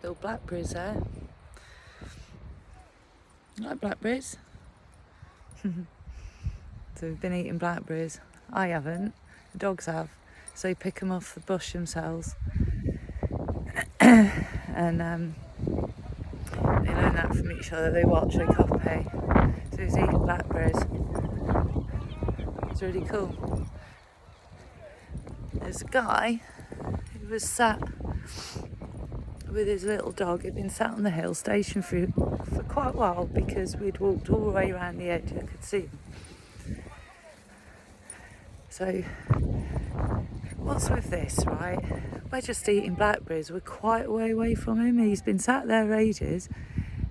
White-billed blackberries there. You like blackberries? So we've been eating blackberries. I haven't. The dogs have. So they pick them off the bush themselves. And they learn that from each other. They watch, they copy. So he's eating blackberries. It's really cool. There's a guy who was sat with his little dog. He'd been sat on the hill station for quite a while because we'd walked all the way around the edge. I could see him. So what's with this, right? We're just eating blackberries. We're quite a way away from him. He's been sat there ages.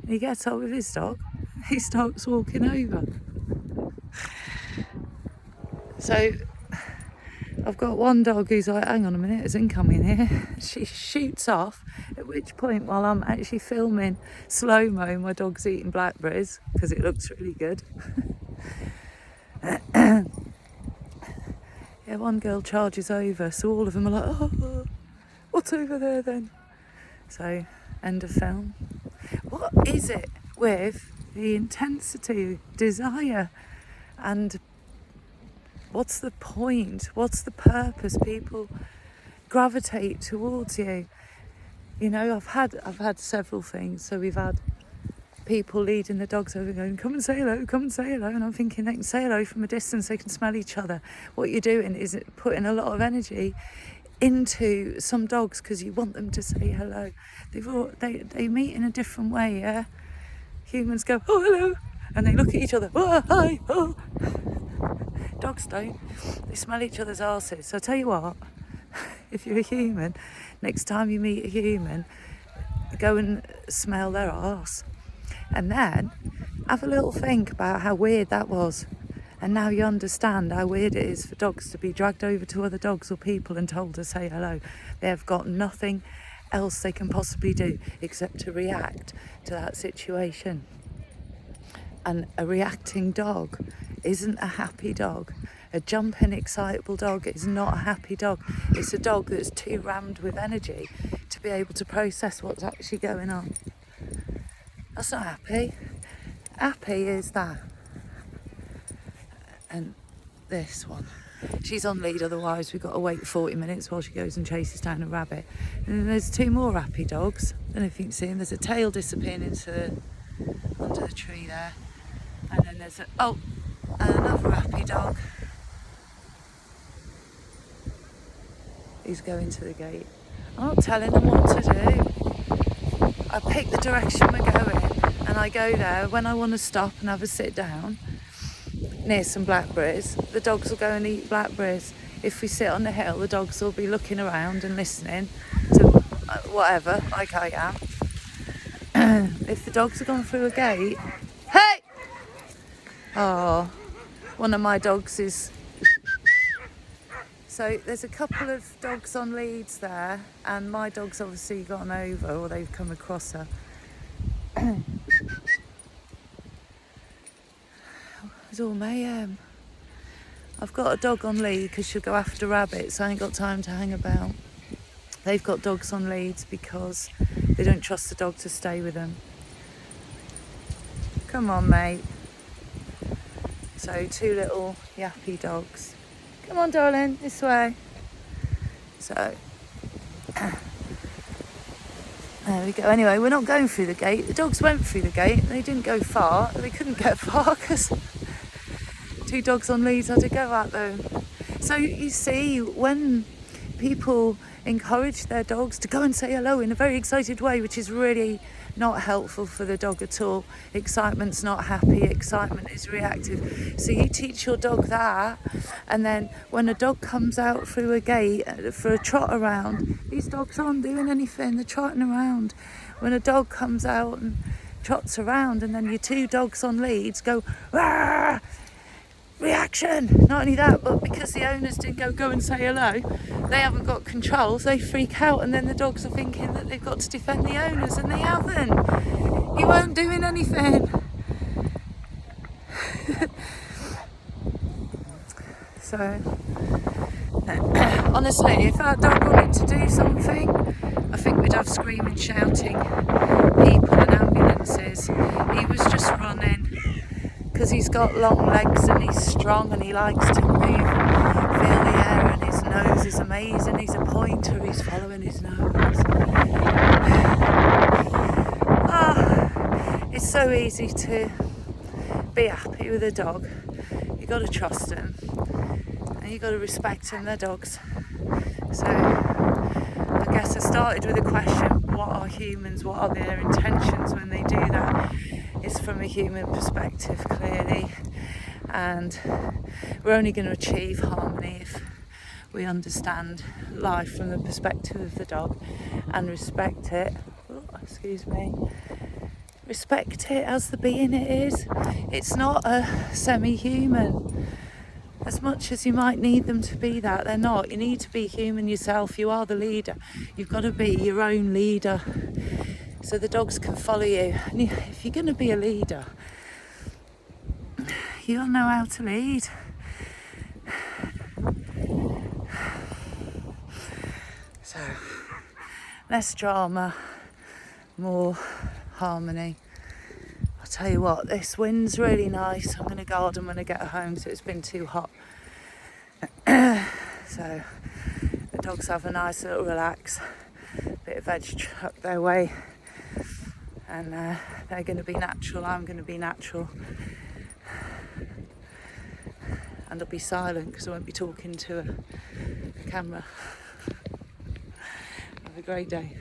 And he gets up with his dog. He starts walking over. So I've got one dog who's like, hang on a minute, there's incoming here. She shoots off, at which point, while I'm actually filming slow-mo, my dog's eating blackberries, because it looks really good. Yeah, one girl charges over, so all of them are like, oh, what's over there then? So, end of film. What is it with the intensity, desire, and what's the point? What's the purpose? People gravitate towards you. You know, I've had several things. So we've had people leading the dogs over going, come and say hello, come and say hello. And I'm thinking they can say hello from a distance, they can smell each other. What you're doing is putting a lot of energy into some dogs because you want them to say hello. They meet in a different way, yeah? Humans go, oh, hello. And they look at each other, oh, hi, oh. Dogs don't. They smell each other's arses. So I tell you what, if you're a human, next time you meet a human, go and smell their arse. And then have a little think about how weird that was. And now you understand how weird it is for dogs to be dragged over to other dogs or people and told to say hello. They have got nothing else they can possibly do except to react to that situation. And a reacting dog isn't a happy dog. A jumping, excitable dog is not a happy dog. It's a dog that's too rammed with energy to be able to process what's actually going on. That's not happy. Happy is that. And this one. She's on lead, otherwise we've got to wait 40 minutes while she goes and chases down a rabbit. And then there's two more happy dogs. I don't know if you can see them. There's a tail disappearing under the tree there. And then there's another happy dog. He's going to the gate. I'm not telling them what to do. I pick the direction we're going and I go there when I want to stop and have a sit down near some blackberries. The dogs will go and eat blackberries. If we sit on the hill, the dogs will be looking around and listening to whatever, like I am. If the dogs have gone through a gate, hey! Oh, one of my dogs is... So there's a couple of dogs on leads there, and my dog's obviously gone over, or they've come across her. It's all mayhem. I've got a dog on lead because she'll go after rabbits, so I ain't got time to hang about. They've got dogs on leads because they don't trust the dog to stay with them. Come on, mate. So two little yappy dogs. Come on, darling, this way. So, there we go. Anyway, we're not going through the gate. The dogs went through the gate. They didn't go far. They couldn't get far because two dogs on leads had to go at them. So you see, when people encourage their dogs to go and say hello in a very excited way, which is really not helpful for the dog at all. Excitement's not happy, excitement is reactive. So you teach your dog that, and then when a dog comes out through a gate for a trot around, these dogs aren't doing anything, they're trotting around. When a dog comes out and trots around, and then your two dogs on leads go, "Rah!" Reaction. Not only that, but because the owners didn't go and say hello, they haven't got control, so they freak out, and then the dogs are thinking that they've got to defend the owners, and they haven't. You weren't doing anything. So honestly, if our dog wanted to do something, I think we'd have screaming, shouting people and ambulances. He was just running because he's got long legs and he's strong and he likes to move and feel the air, and his nose is amazing. He's a pointer, he's following his nose. It's so easy to be happy with a dog. You got to trust them and you got to respect them. They're dogs. So I guess I started with a question: what are humans? What are their intentions when they do that? It's from a human perspective, clearly, and we're only going to achieve harmony if we understand life from the perspective of the dog and respect it. Oh, excuse me. Respect it as the being it is. It's not a semi-human. As much as you might need them to be that, they're not. You need to be human yourself. You are the leader. You've got to be your own leader so the dogs can follow you. And if you're going to be a leader, you'll know how to lead. So, less drama, more harmony. I'll tell you what, this wind's really nice. I'm going to garden when I get home, so it's been too hot. So the dogs have a nice little relax, bit of veg chucked their way, and they're going to be natural, I'm going to be natural, and I'll be silent because I won't be talking to a camera. Have a great day.